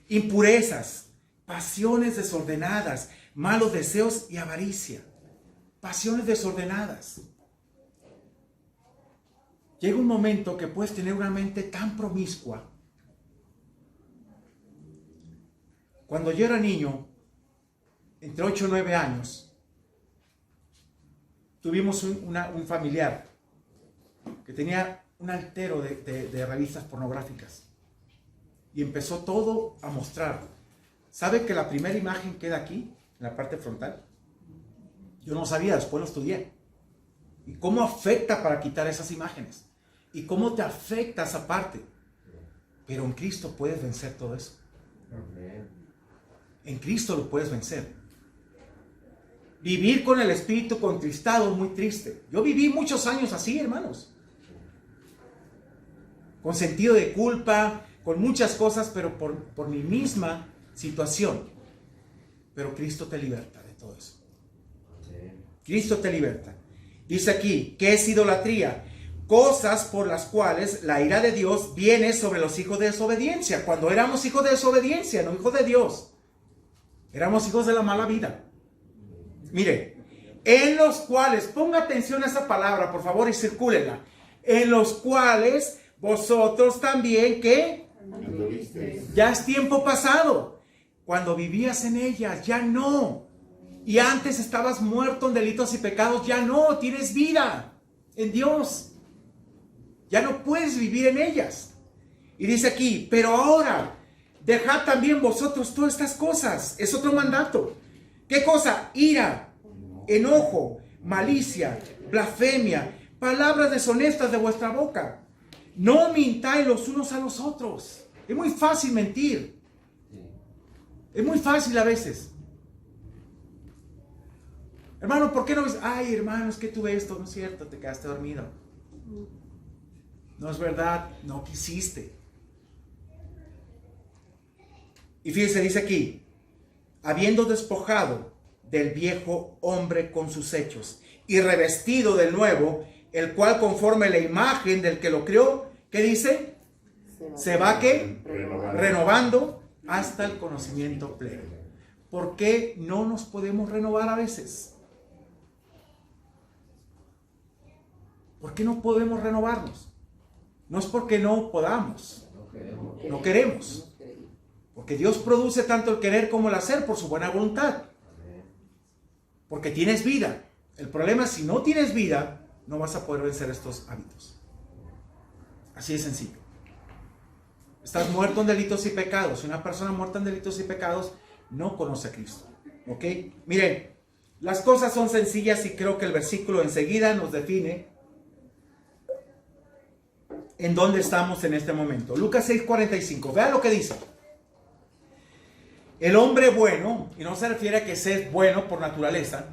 Impurezas, pasiones desordenadas, malos deseos y avaricia. Pasiones desordenadas. Llega un momento que puedes tener una mente tan promiscua. Cuando yo era niño, entre 8 y 9 años, tuvimos un familiar que tenía un altero de revistas pornográficas. Y empezó todo a mostrar. ¿Sabe que la primera imagen queda aquí, en la parte frontal? Yo no sabía, después lo estudié. ¿Y cómo afecta para quitar esas imágenes? ¿Y cómo te afecta esa parte? Pero en Cristo puedes vencer todo eso. En Cristo lo puedes vencer. Vivir con el espíritu contristado es muy triste. Yo viví muchos años así, hermanos. Con sentido de culpa, con muchas cosas, pero por mi misma situación. Pero Cristo te liberta de todo eso. Cristo te liberta. Dice aquí, ¿qué es idolatría? Cosas por las cuales la ira de Dios viene sobre los hijos de desobediencia. Cuando éramos hijos de desobediencia, no hijos de Dios. Éramos hijos de la mala vida. Mire, en los cuales, ponga atención a esa palabra, por favor, y circúlela. En los cuales vosotros también, ¿qué? Ya es tiempo pasado. Cuando vivías en ellas, ya no. Y antes estabas muerto en delitos y pecados, ya no. Tienes vida en Dios. Ya no puedes vivir en ellas. Y dice aquí, pero ahora, dejad también vosotros todas estas cosas. Es otro mandato. ¿Qué cosa? Ira, enojo, malicia, blasfemia, palabras deshonestas de vuestra boca. No mintáis los unos a los otros. Es muy fácil mentir. Es muy fácil a veces. Hermano, ¿por qué no ves? Ay, hermano, es que tuve esto. No es cierto, te quedaste dormido. No es verdad, no quisiste. Y fíjense, dice aquí, habiendo despojado del viejo hombre con sus hechos y revestido del nuevo, el cual conforme la imagen del que lo creó, ¿qué dice? Se va ¿qué? Renovando hasta el conocimiento pleno. ¿Por qué no nos podemos renovar a veces? ¿Por qué no podemos renovarnos? No es porque no podamos, no queremos. Porque Dios produce tanto el querer como el hacer por su buena voluntad. Porque tienes vida. El problema es si no tienes vida, no vas a poder vencer estos hábitos. Así de sencillo. Estás muerto en delitos y pecados. Una persona muerta en delitos y pecados no conoce a Cristo. ¿Ok? Miren, las cosas son sencillas y creo que el versículo enseguida nos define en dónde estamos en este momento. Lucas 6:45. Vean lo que dice. El hombre bueno, y no se refiere a que sea bueno por naturaleza,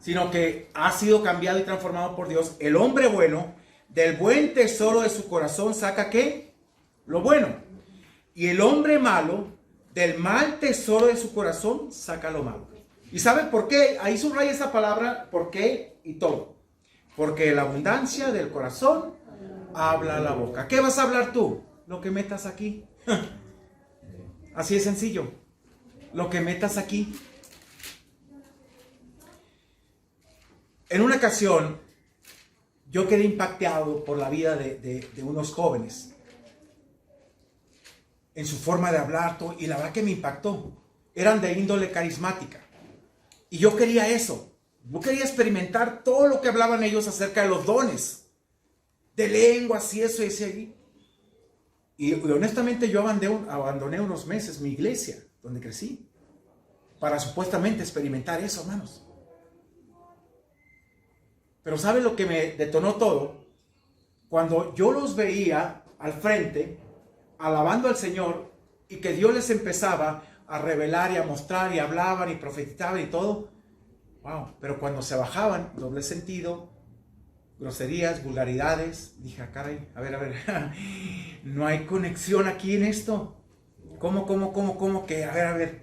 sino que ha sido cambiado y transformado por Dios. El hombre bueno, del buen tesoro de su corazón saca ¿qué? Lo bueno. Y el hombre malo, del mal tesoro de su corazón saca lo malo. ¿Y saben por qué? Ahí subraya esa palabra, por qué y todo. Porque la abundancia del corazón habla la boca. ¿Qué vas a hablar tú? Lo que metas aquí. Así de sencillo. Lo que metas aquí. En una ocasión, yo quedé impactado por la vida de unos jóvenes. En su forma de hablar, todo, y la verdad que me impactó. Eran de índole carismática. Y yo quería eso. Yo quería experimentar todo lo que hablaban ellos acerca de los dones. De lenguas y eso y ese. Y honestamente yo abandoné unos meses mi iglesia, donde crecí, para supuestamente experimentar eso, hermanos. Pero ¿sabe lo que me detonó todo? Cuando yo los veía al frente, alabando al Señor, y que Dios les empezaba a revelar y a mostrar, y hablaban y profetizaban y todo. Wow, pero cuando se bajaban, doble sentido, groserías, vulgaridades, dije, caray, a ver, no hay conexión aquí en esto. ¿Cómo que, a ver,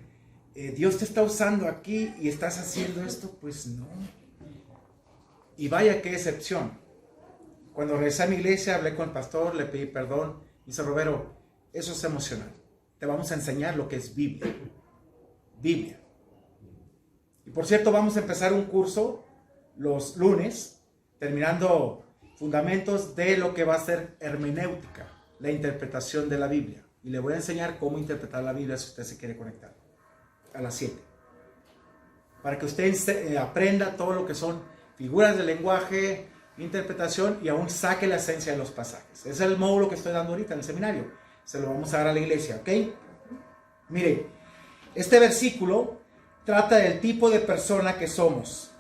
Dios te está usando aquí y estás haciendo esto? Pues no. Y vaya qué excepción. Cuando regresé a mi iglesia, hablé con el pastor, le pedí perdón, dice, Roberto, eso es emocional. Te vamos a enseñar lo que es Biblia. Biblia. Y por cierto, vamos a empezar un curso los lunes, terminando fundamentos de lo que va a ser hermenéutica, la interpretación de la Biblia. Y le voy a enseñar cómo interpretar la Biblia si usted se quiere conectar. A las 7. Para que usted aprenda todo lo que son figuras de lenguaje, interpretación y aún saque la esencia de los pasajes. Ese es el módulo que estoy dando ahorita en el seminario. Se lo vamos a dar a la iglesia, ¿ok? Mire, este versículo trata del tipo de persona que somos.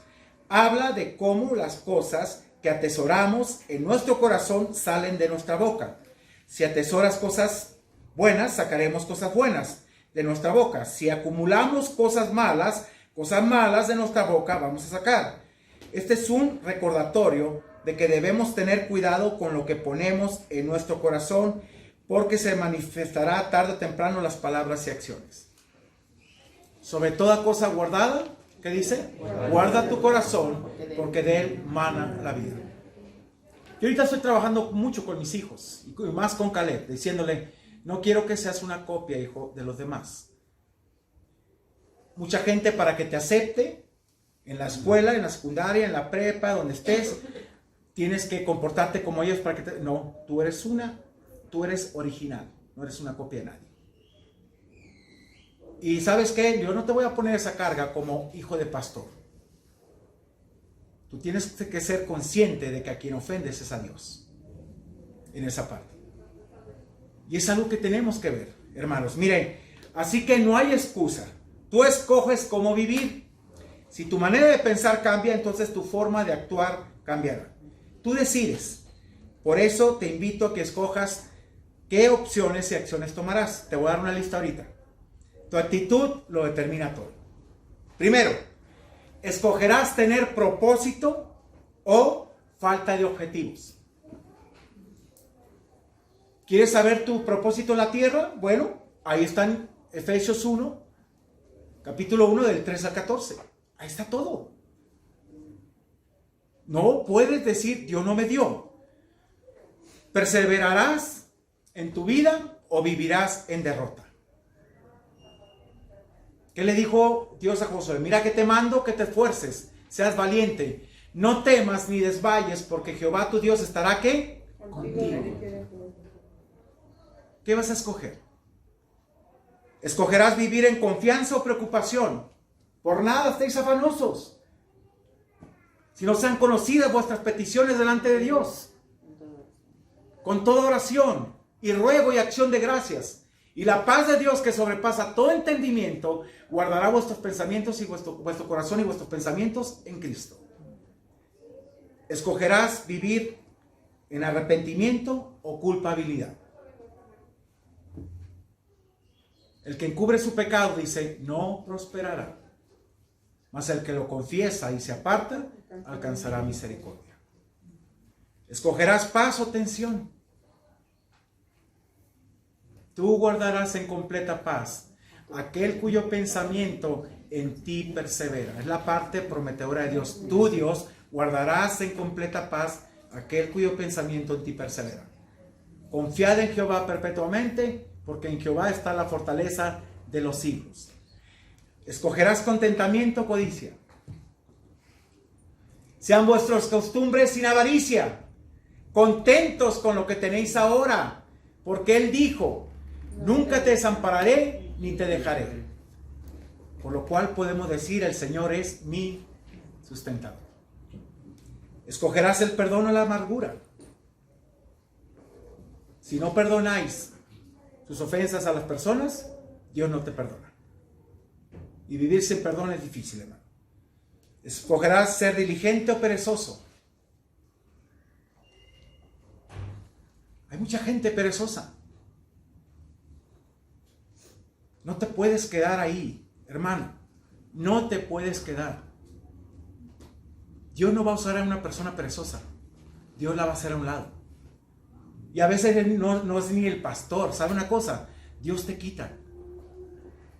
Habla de cómo las cosas que atesoramos en nuestro corazón salen de nuestra boca. Si atesoras cosas buenas, sacaremos cosas buenas de nuestra boca. Si acumulamos cosas malas de nuestra boca vamos a sacar. Este es un recordatorio de que debemos tener cuidado con lo que ponemos en nuestro corazón, porque se manifestará tarde o temprano las palabras y acciones. Sobre toda cosa guardada, ¿qué dice? Guarda tu corazón, porque de él mana la vida. Yo ahorita estoy trabajando mucho con mis hijos, y más con Caleb, diciéndole, no quiero que seas una copia, hijo, de los demás. mucha gente para que te acepte en la escuela, en la secundaria, en la prepa, donde estés, tienes que comportarte como ellos para que te... No, tú eres original, no eres una copia de nadie. Y ¿sabes qué? Yo no te voy a poner esa carga como hijo de pastor. Tú tienes que ser consciente de que a quien ofendes es a Dios. En esa parte. Y es algo que tenemos que ver, hermanos. Miren, así que no hay excusa. Tú escoges cómo vivir. Si tu manera de pensar cambia, entonces tu forma de actuar cambiará. Tú decides. Por eso te invito a que escojas qué opciones y acciones tomarás. Te voy a dar una lista ahorita. Tu actitud lo determina todo. Primero, escogerás tener propósito o falta de objetivos. ¿Quieres saber tu propósito en la tierra? Bueno, ahí está en Efesios 1, capítulo 1 del 3 al 14. Ahí está todo. No puedes decir, Dios no me dio. ¿Perseverarás en tu vida o vivirás en derrota? ¿Qué le dijo Dios a Josué? Mira que te mando que te esfuerces, seas valiente, no temas ni desmayes, porque Jehová tu Dios estará ¿qué? Contigo. ¿Qué vas a escoger? ¿Escogerás vivir en confianza o preocupación? Por nada estéis afanosos, si no sean conocidas vuestras peticiones delante de Dios, con toda oración y ruego y acción de gracias. Y la paz de Dios que sobrepasa todo entendimiento, guardará vuestros pensamientos y vuestro corazón y vuestros pensamientos en Cristo. ¿Escogerás vivir en arrepentimiento o culpabilidad? El que encubre su pecado, dice, no prosperará. Mas el que lo confiesa y se aparta, alcanzará misericordia. ¿Escogerás paz o tensión? Tú guardarás en completa paz aquel cuyo pensamiento en ti persevera. Es la parte prometedora de Dios. Tú, Dios, guardarás en completa paz aquel cuyo pensamiento en ti persevera. Confiad en Jehová perpetuamente, porque en Jehová está la fortaleza de los siglos. ¿Escogerás contentamiento o codicia? Sean vuestras costumbres sin avaricia, contentos con lo que tenéis ahora, porque Él dijo, nunca te desampararé ni te dejaré. Por lo cual podemos decir, el Señor es mi sustentador. ¿Escogerás el perdón o la amargura? Si no perdonáis sus ofensas a las personas, Dios no te perdona. Y vivir sin perdón es difícil, hermano. ¿Escogerás ser diligente o perezoso? Hay mucha gente perezosa. No te puedes quedar ahí, hermano. No te puedes quedar. Dios no va a usar a una persona perezosa. Dios la va a hacer a un lado. Y a veces no es ni el pastor. ¿Sabe una cosa? Dios te quita.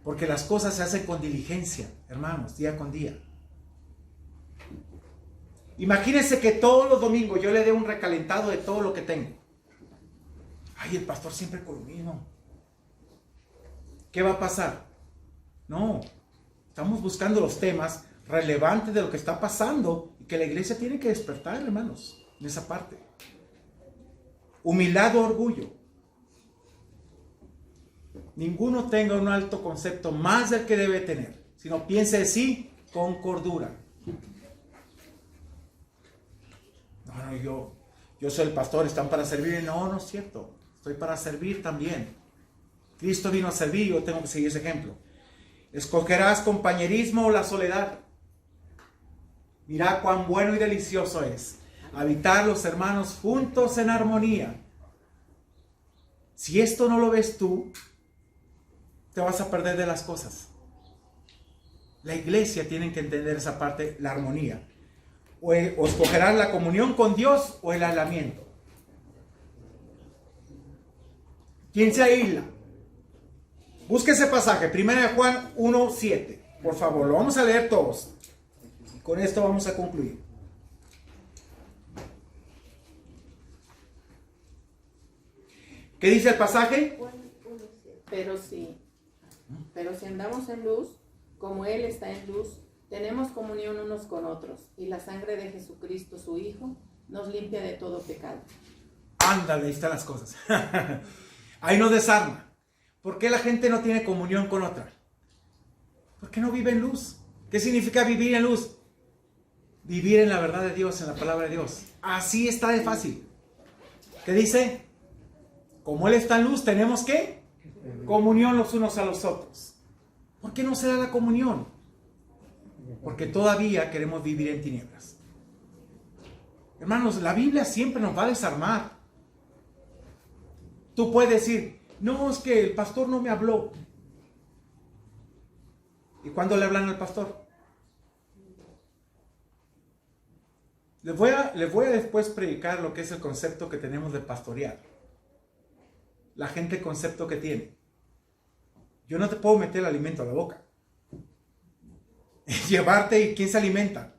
Porque las cosas se hacen con diligencia, hermanos, día con día. Imagínense que todos los domingos yo le dé un recalentado de todo lo que tengo. Ay, el pastor siempre con lo mismo. ¿Qué va a pasar? No, estamos buscando los temas relevantes de lo que está pasando y que la iglesia tiene que despertar, hermanos, en esa parte. Humildad o orgullo. Ninguno tenga un alto concepto más del que debe tener, sino piense de sí con cordura. No, yo soy el pastor, están para servir. No, no es cierto. Estoy para servir también. Cristo vino a servir, yo tengo que seguir ese ejemplo. ¿Escogerás compañerismo o la soledad? Mira cuán bueno y delicioso es habitar los hermanos juntos en armonía. Si esto no lo ves tú, te vas a perder de las cosas. La iglesia tiene que entender esa parte, la armonía. O escogerás la comunión con Dios o el aislamiento. ¿Quién se aísla? Busque ese pasaje, 1 Juan 1:7. Por favor, lo vamos a leer todos. Y con esto vamos a concluir. ¿Qué dice el pasaje? Pero si andamos en luz, como Él está en luz, tenemos comunión unos con otros, y la sangre de Jesucristo, su Hijo, nos limpia de todo pecado. Ándale, ahí están las cosas. Ahí nos desarma. ¿Por qué la gente no tiene comunión con otra? Porque no vive en luz. ¿Qué significa vivir en luz? Vivir en la verdad de Dios, en la palabra de Dios. Así está de fácil. ¿Qué dice? Como Él está en luz, tenemos que comunión los unos a los otros. ¿Por qué no se da la comunión? Porque todavía queremos vivir en tinieblas. Hermanos, la Biblia siempre nos va a desarmar. Tú puedes decir, no, es que el pastor no me habló. ¿Y cuándo le hablan al pastor? Les voy a después predicar lo que es el concepto que tenemos de pastorear. La gente, el concepto que tiene. Yo no te puedo meter el alimento a la boca. Llevarte, ¿y quién se alimenta?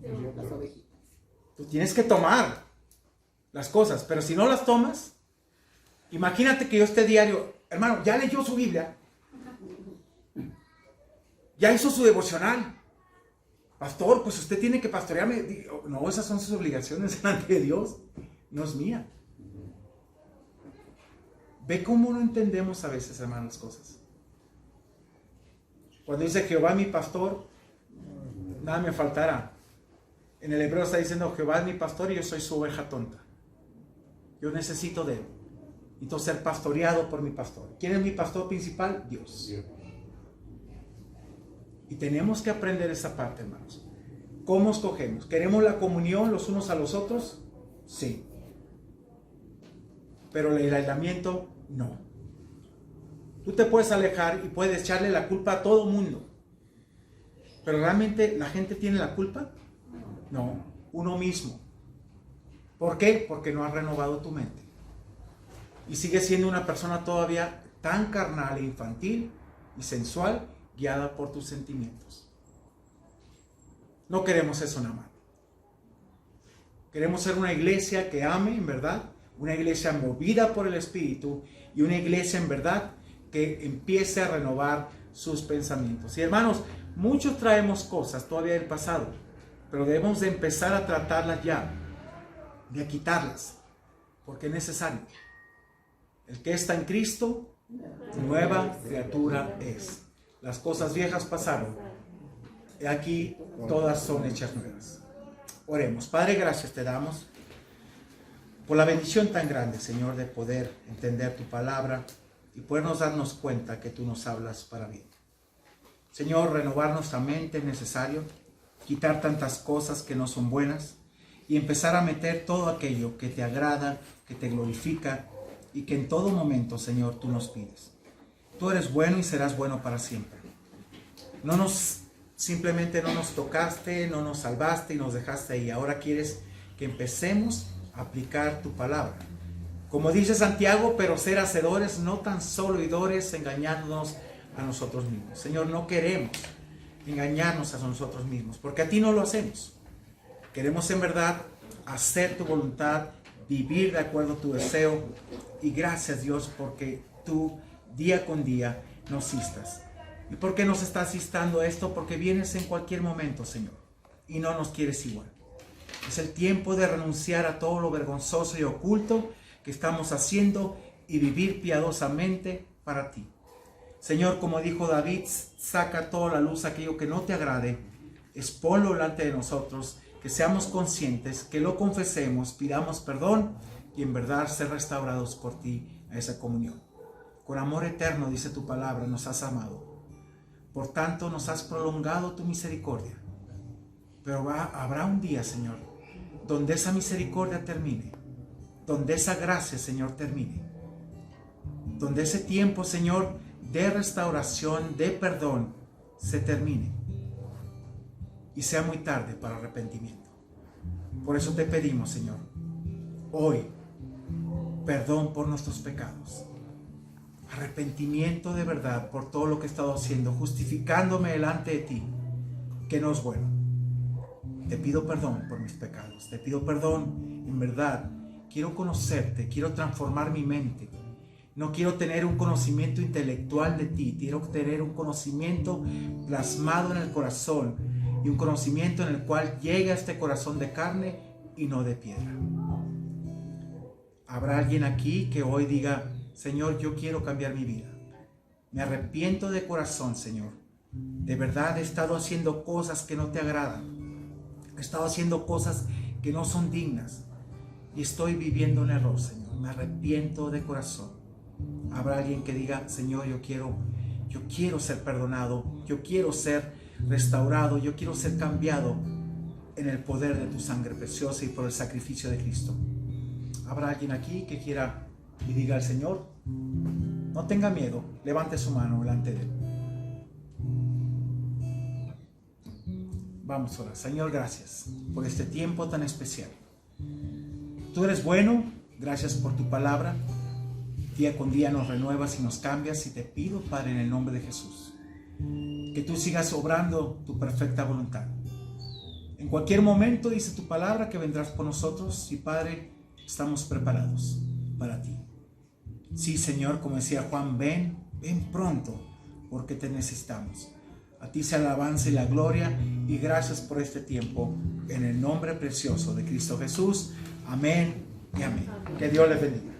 Las ovejitas. Tú tienes que tomar las cosas, pero si no las tomas, imagínate que yo esté diario, hermano, ya leyó su Biblia, ya hizo su devocional. Pastor, pues usted tiene que pastorearme. Digo, no, esas son sus obligaciones delante de Dios, no es mía. Ve cómo no entendemos a veces, hermanos, las cosas. Cuando dice Jehová mi pastor, nada me faltará. En el hebreo está diciendo Jehová es mi pastor y yo soy su oveja tonta. Yo necesito de él. Necesito ser pastoreado por mi pastor. ¿Quién es mi pastor principal? Dios. Y tenemos que aprender esa parte, hermanos. ¿Cómo escogemos? ¿Queremos la comunión los unos a los otros? Sí. Pero el aislamiento, no. Tú te puedes alejar y puedes echarle la culpa a todo mundo. Pero ¿realmente la gente tiene la culpa? No, uno mismo. ¿Por qué? Porque no has renovado tu mente. Y sigues siendo una persona todavía tan carnal e infantil y sensual, guiada por tus sentimientos. No queremos eso nada más. Queremos ser una iglesia que ame en verdad, una iglesia movida por el Espíritu y una iglesia en verdad que empiece a renovar sus pensamientos. Y hermanos, muchos traemos cosas todavía del pasado, pero debemos de empezar a tratarlas ya, de quitarlas, porque es necesario. El que está en Cristo, nueva criatura es. Las cosas viejas pasaron. Y aquí todas son hechas nuevas. Oremos. Padre, gracias te damos por la bendición tan grande, Señor, de poder entender tu palabra y podernos darnos cuenta que tú nos hablas para bien. Señor, renovar nuestra mente es necesario, quitar tantas cosas que no son buenas y empezar a meter todo aquello que te agrada, que te glorifica y que en todo momento, Señor, tú nos pides. Tú eres bueno y serás bueno para siempre. Simplemente no nos tocaste, no nos salvaste y nos dejaste ahí. Ahora quieres que empecemos a aplicar tu palabra. Como dice Santiago, pero ser hacedores, no tan solo oidores, engañándonos a nosotros mismos. Señor, no queremos engañarnos a nosotros mismos, porque a ti no lo hacemos. Queremos en verdad hacer tu voluntad, vivir de acuerdo a tu deseo. Y gracias, Dios, porque tú día con día nos instas. ¿Y por qué nos estás instando esto? Porque vienes en cualquier momento, Señor, y no nos quieres igual. Es el tiempo de renunciar a todo lo vergonzoso y oculto que estamos haciendo y vivir piadosamente para ti. Señor, como dijo David, saca toda la luz aquello que no te agrade, exponlo delante de nosotros, que seamos conscientes, que lo confesemos, pidamos perdón y en verdad ser restaurados por ti a esa comunión. Con amor eterno, dice tu palabra, nos has amado. Por tanto, nos has prolongado tu misericordia. Pero habrá un día, Señor, donde esa misericordia termine, donde esa gracia, Señor, termine, donde ese tiempo, Señor, de restauración, de perdón, se termine y sea muy tarde para arrepentimiento. Por eso te pedimos, Señor, hoy, perdón por nuestros pecados, arrepentimiento de verdad por todo lo que he estado haciendo, justificándome delante de ti, que no es bueno. Te pido perdón por mis pecados, te pido perdón, en verdad, quiero conocerte, quiero transformar mi mente, No quiero tener un conocimiento intelectual de ti, quiero tener un conocimiento plasmado en el corazón y un conocimiento en el cual llegue a este corazón de carne y no de piedra. Habrá alguien aquí que hoy diga: Señor, yo quiero cambiar mi vida. Me arrepiento de corazón, Señor. De verdad he estado haciendo cosas que no te agradan. He estado haciendo cosas que no son dignas. Y estoy viviendo en error, Señor. Me arrepiento de corazón. Habrá alguien que diga: Señor, yo quiero ser perdonado. Yo quiero ser restaurado. Yo quiero ser cambiado en el poder de tu sangre preciosa y por el sacrificio de Cristo. Habrá alguien aquí que quiera y diga al Señor: no tenga miedo, levante su mano delante de Él. Vamos a orar. Señor, gracias por este tiempo tan especial. Tú eres bueno, gracias por tu palabra. Día con día nos renuevas y nos cambias, y te pido, Padre, en el nombre de Jesús, que tú sigas obrando tu perfecta voluntad. En cualquier momento dice tu palabra que vendrás por nosotros, y Padre, estamos preparados para ti. Sí, Señor, como decía Juan, ven pronto, porque te necesitamos. A ti sea la alabanza y la gloria, y gracias por este tiempo, en el nombre precioso de Cristo Jesús. Amén y amén. Que Dios les bendiga.